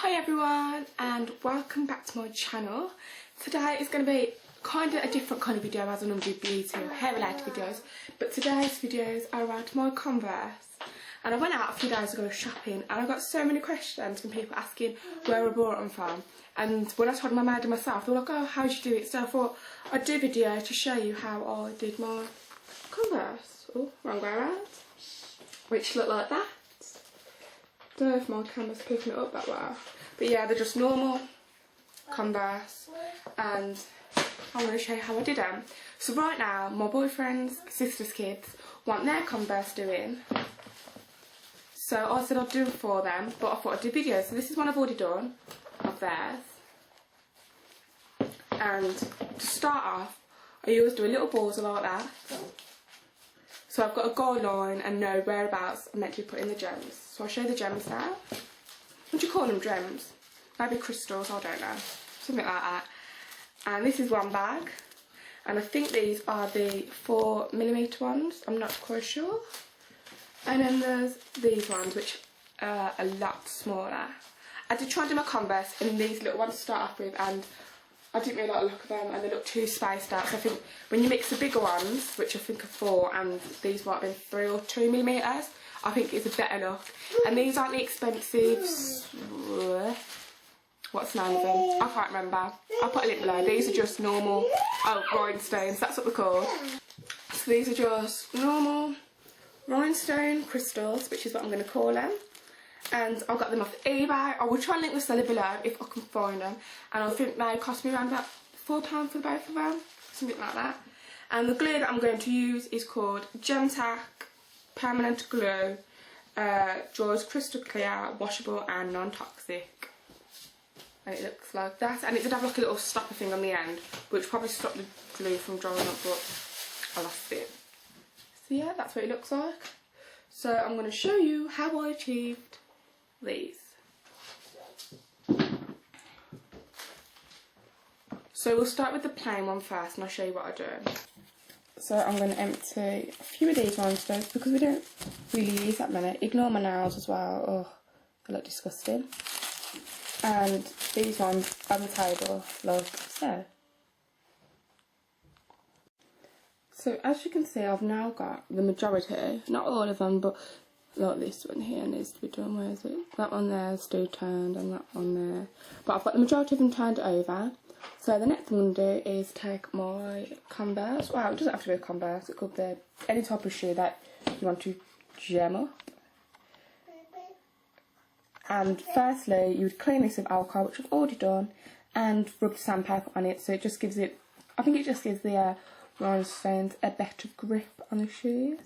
Hi everyone and welcome back to my channel. Today is going to be kind of a different kind of video as I normally do beauty or hair related videos, but today's videos are around my Converse. And I went out a few days ago shopping and I got so many questions from people asking where I bought them from. And when I told them I made them myself, they were like, oh, how'd you do it? So I thought I'd do a video to show you how I did my Converse. Oh, wrong way around. Which look like that. Don't know if my camera's picking it up that well, but yeah, they're just normal Converse, and I'm going to show you how I did them. So right now, my boyfriend's sister's kids want their Converse doing, so I said I'd do it for them, but I thought I'd do videos. So this is one I've already done of theirs, and to start off, I always do a little border like that. So I've got a goal line and know whereabouts I'm meant to be putting the gems. So I'll show you the gems now. What do you call them, gems? Maybe crystals, I don't know. Something like that. And this is one bag. And I think these are the 4mm ones. I'm not quite sure. And then there's these ones, which are a lot smaller. I did try and do my Converse in these little ones to start off with, and I didn't really like the look of them, and they look too spaced out. So I think when you mix the bigger ones, which I think are 4, and these might have been 3 or 2mm, I think it's a better look. And these aren't the expensive. What's the name of them? I can't remember. I'll put a link below. These are just normal. Oh, rhinestones. That's what they're called. So these are just normal rhinestone crystals, which is what I'm going to call them. And I got them off eBay. I will try and link the seller below if I can find them. And I think they cost me around about £4 for both of them, something like that. And the glue that I'm going to use is called Gemtac Permanent Glue. Dries crystal clear, washable and non-toxic. And it looks like that. And it did have like a little stopper thing on the end, which probably stopped the glue from drying up, but I lost it. So yeah, that's what it looks like. So I'm going to show you how I achieved these. So we'll start with the plain one first and I'll show you what I do. So I'm going to empty a few of these rhinestones because we don't really use that many. Ignore my nails as well. Oh, they look disgusting. And these ones on the table like so. So as you can see, I've now got the majority, not all of them, but like this one here needs to be done. Where is it? That one there is still turned and that one there. But I've got the majority of them turned over. So the next thing I'm going to do is take my Converse. Wow, it doesn't have to be a Converse. It could be any type of shoe that you want to gem up. And firstly, you would clean this with alcohol, which I've already done, and rub sandpaper on it. So it just gives it, I think it just gives the rhinestones a better grip on the shoes.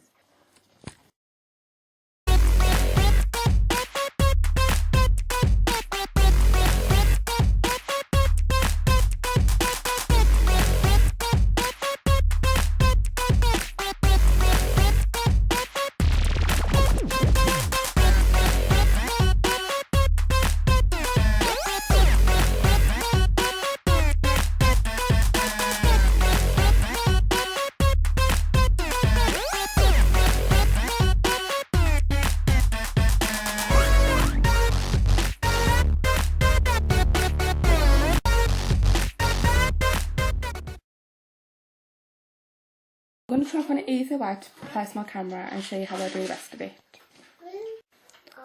I'm going to try and find an easier way to place my camera and show you how I do the rest of it.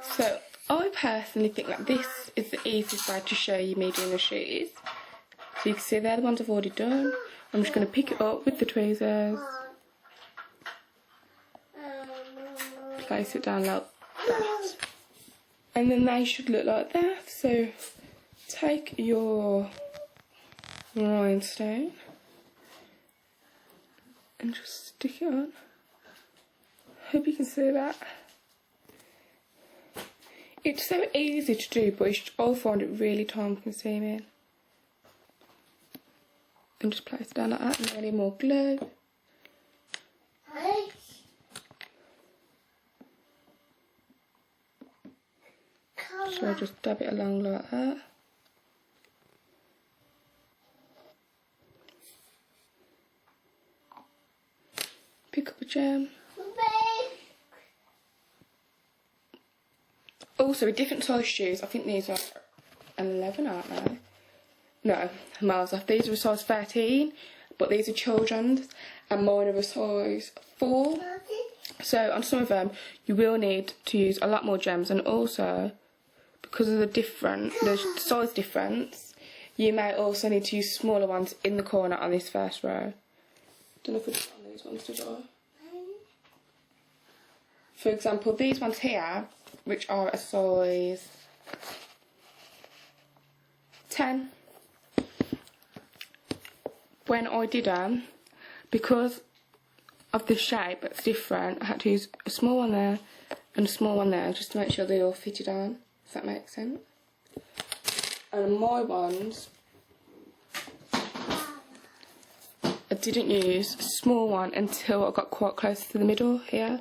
So I personally think that this is the easiest way to show you me doing the shoes. So you can see they're the ones I've already done. I'm just going to pick it up with the tweezers, place it down like that, and then they should look like that. So take your rhinestone and just stick it on. Hope you can see that. It's so easy to do, but I find it really time consuming. And just place it down like that, and I need more glue. So I just dab it along like that. Pick up a gem. Also, with different size shoes, I think these are and 11, aren't they? No, miles off. These are a size 13, but these are children's, and mine are a size 4. So on some of them, you will need to use a lot more gems, and also, because of the size difference, you may also need to use smaller ones in the corner on this first row. Don't know if it's on these ones to dry. For example, these ones here, which are a size 10. When I did them, because of the shape that's different, I had to use a small one there and a small one there just to make sure they all fitted on. Does that make sense? And my ones, I didn't use a small one until I got quite close to the middle here.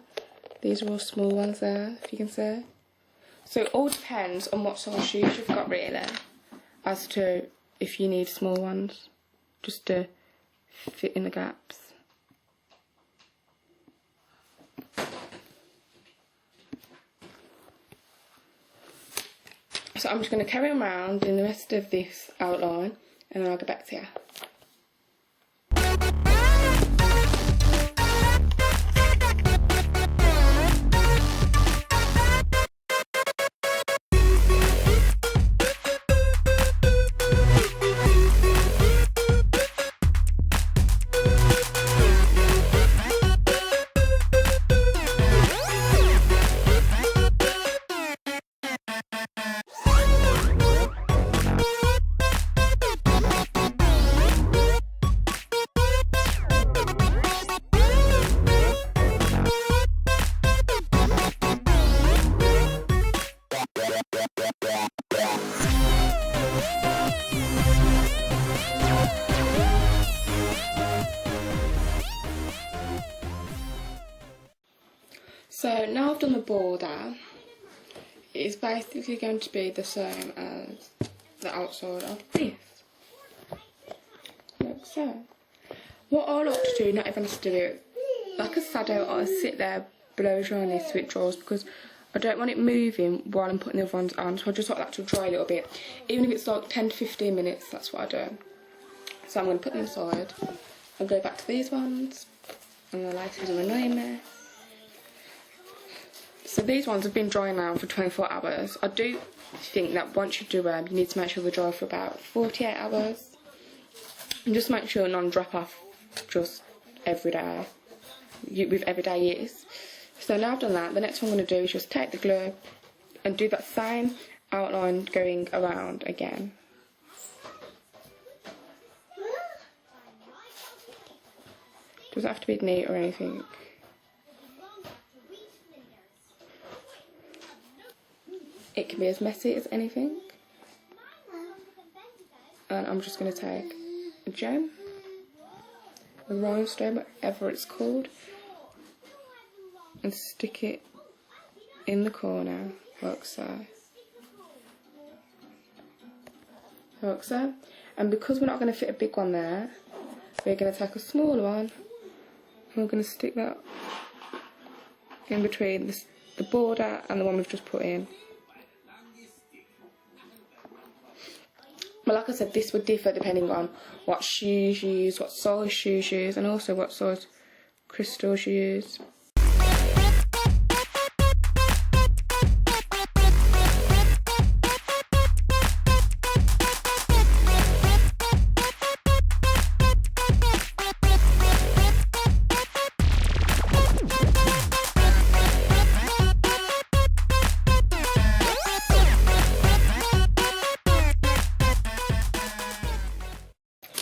These are all small ones there, if you can see. So it all depends on what size shoes you've got, really, as to if you need small ones, just to fit in the gaps. So I'm just going to carry on around doing the rest of this outline, and then I'll get back to you. So now I've done the border, it's basically going to be the same as the outside of this, like so. What I like to do, not everyone has to do it, like a shadow, I sit there blow drying this so it dries, because I don't want it moving while I'm putting the other ones on, so I just like that to dry a little bit. Even if it's like 10 to 15 minutes, that's what I do. So I'm going to put them aside and go back to these ones, and the lights are annoying me. So these ones have been drying now for 24 hours. I do think that once you do them, you need to make sure they're dry for about 48 hours. And just make sure none drop off just every day, with everyday use. So now I've done that, the next one I'm going to do is just take the glue and do that same outline going around again. Doesn't have to be neat or anything. It can be as messy as anything. And I'm just going to take a gem, a rhinestone, whatever it's called, and stick it in the corner, like so. Like so. And because we're not going to fit a big one there, we're going to take a smaller one, and we're going to stick that in between the border and the one we've just put in. But like I said, this would differ depending on what shoes you use, what size shoes you use, and also what size crystals you use.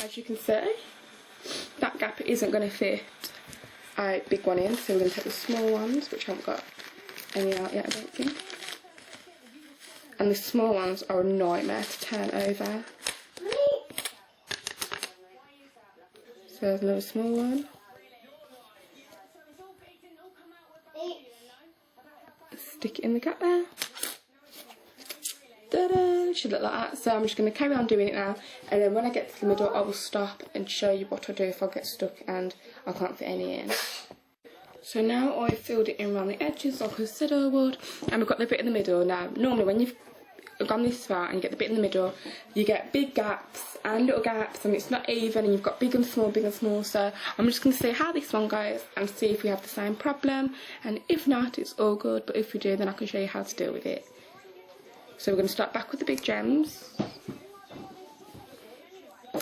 As you can see, that gap isn't going to fit a big one in, so we're going to take the small ones, which I haven't got any out yet, I don't think. And the small ones are a nightmare to turn over. So there's another small one. Stick it in the gap there. Ta-da! It should look like that. So I'm just going to carry on doing it now, and then when I get to the middle I will stop and show you what I do if I get stuck and I can't fit any in. So now I've filled it in around the edges like I said I would, and we've got the bit in the middle. Now normally when you've gone this far and you get the bit in the middle, you get big gaps and little gaps, and it's not even, and you've got big and small. So I'm just going to see how this one goes and see if we have the same problem, and if not, it's all good, but if we do, then I can show you how to deal with it. So we're going to start back with the big gems,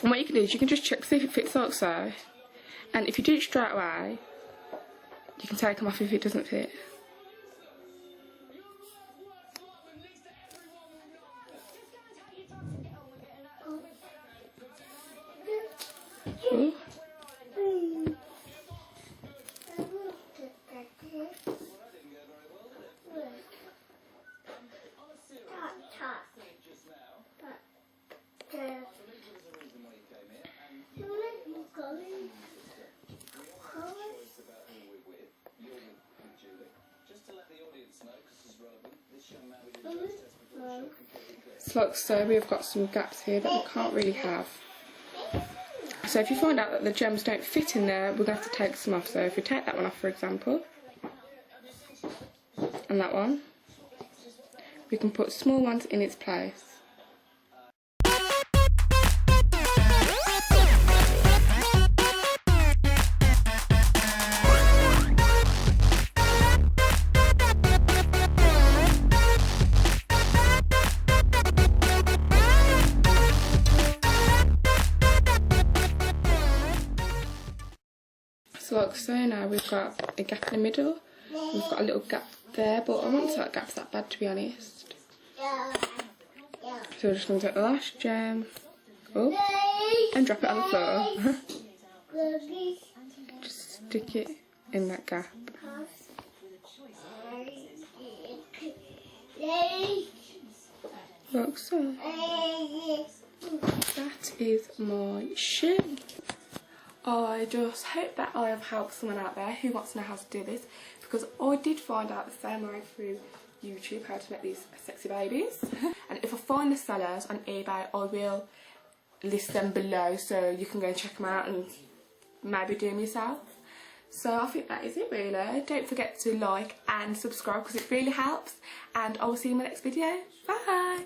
and what you can do is you can just check, see if it fits like so, and if you do it straight away, you can take them off if it doesn't fit. Ooh. It's like so, we've got some gaps here that we can't really have. So if you find out that the gems don't fit in there, we're going to have to take some off. So if we take that one off, for example, and that one, we can put small ones in its place. So like so, now we've got a gap in the middle, we've got a little gap there, but I won't say that gap's that bad, to be honest. So we're just going to take the last gem, and drop it on the floor. Just stick it in that gap. Like so. That is my shoe. I just hope that I have helped someone out there who wants to know how to do this, because I did find out the same way through YouTube how to make these sexy babies. And if I find the sellers on eBay, I will list them below so you can go and check them out and maybe do them yourself. So I think that is it really. Don't forget to like and subscribe because it really helps, and I will see you in my next video. Bye!